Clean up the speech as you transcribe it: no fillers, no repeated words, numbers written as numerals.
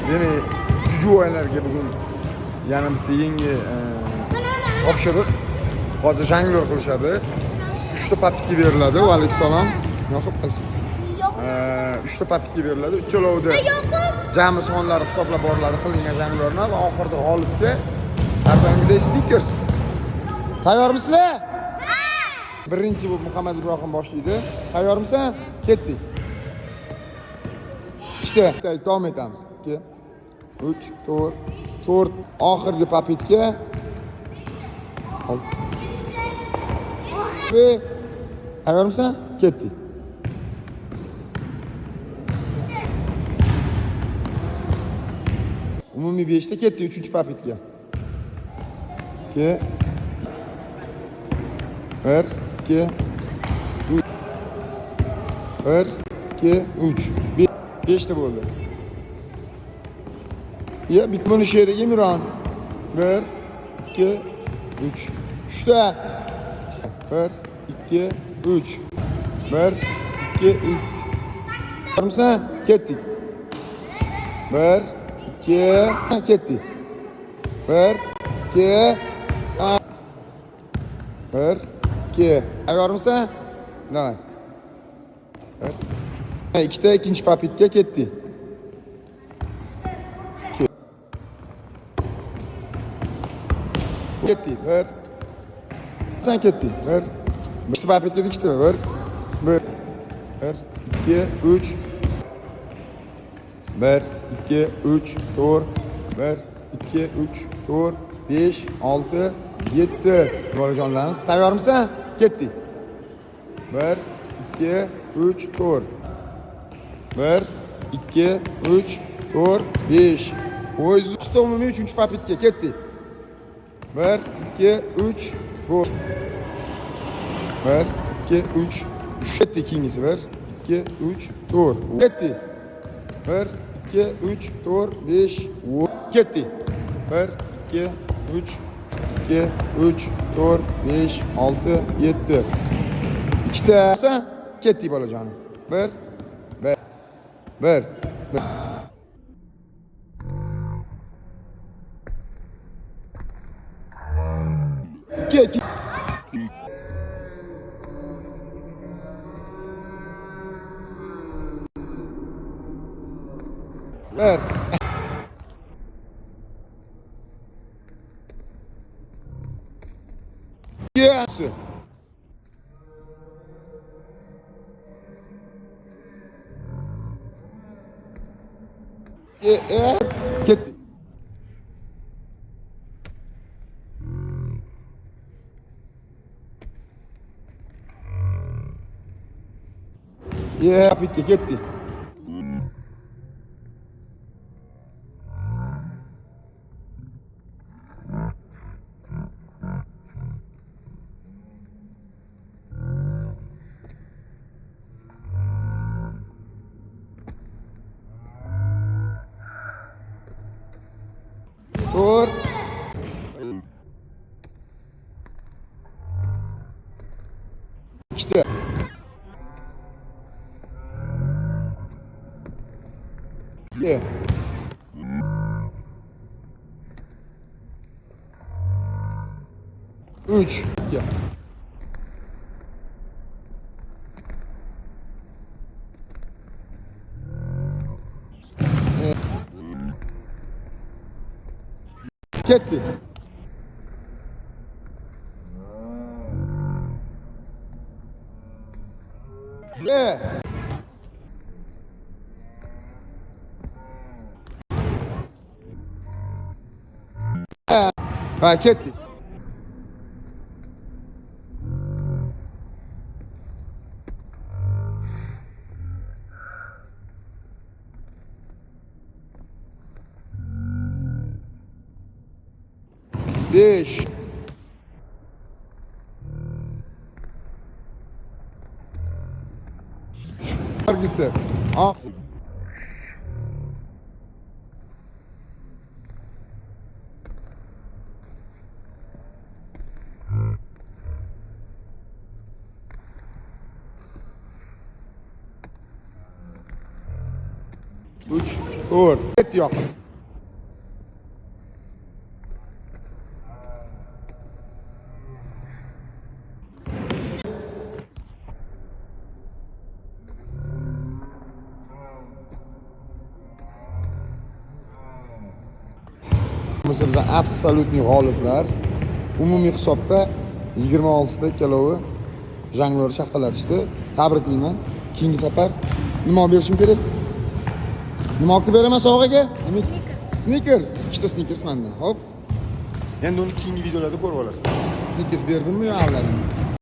Demek jujuvalarga bugun yana bitta yangi topshiriq. Hozir jonglyor qilishadi. 3 ta papka beriladi. Va alayhissalom. Yoqib qilsin. 3 ta papka beriladi. Uchalovda jami sonlari hisoblab boriladi qilingan jonglyorni va oxirida g'olibga har stickers. Tayyormisizlar? Birinchi bu Muhammad Ibrohim boshlaydi. Tayyormisan? Ketdik. İşte davom etamiz. 2 3 4 oxirgi papetga. Ve tayyormisan? Ketdik. Umumiy 5 ta ketdi 3-chi papetga. 2 1 2 1 2 3 5 ta bo'ldi. Ya bitmoni sheriga Miron. 1 2 3 3 ta. 1 2 3 1 2 3 Tayyormisan? Ketdik. 1 2 ketdik. 1 2 1 2 Tayyormisan? Davay. 2 ta ikinchi papetga ketdi. Ketdi. 1 Sen ketdi. 1 1 ta papetga ikkita 1 1 2 3 1 2 3 4 1 2 3 4 5 6 7 bolajonlarimiz tayyormisan? Ketdik. 1 2 3 4 1 2 3 4 5 O'z umumiy 3-chi papetga ketdik. 1 2 3 4 1 2 3 ketdik keyingisi 1 2 3 4 ketdik. 1 2 3 4 5 ketdik. 1 2 3 2 3 4 5 6 7 ikkita ketdik bolajonim. 1 1 2 Ver. Yes. Gitti. Bitti, gitti. Dur. İşte. Ye. Üç. Ya. Gitti. Ye. Ha, gitti. Beş. Vergisi. Ah. 3, 4. Ket yoq. Biz absolutni g'oliblar. Umumiy hisobda 26 ta ikkalovi janglyor shaftalatishdi. Tabriklayman. Keyingi safar nima olib berishim kerak? Nima olib beraman sovg'aga? Snickers. Ikkita Snickers menda. Hop. Endi uni keyingi videolarda ko'rib olasiz. Snickers berdimmi yo avladimmi?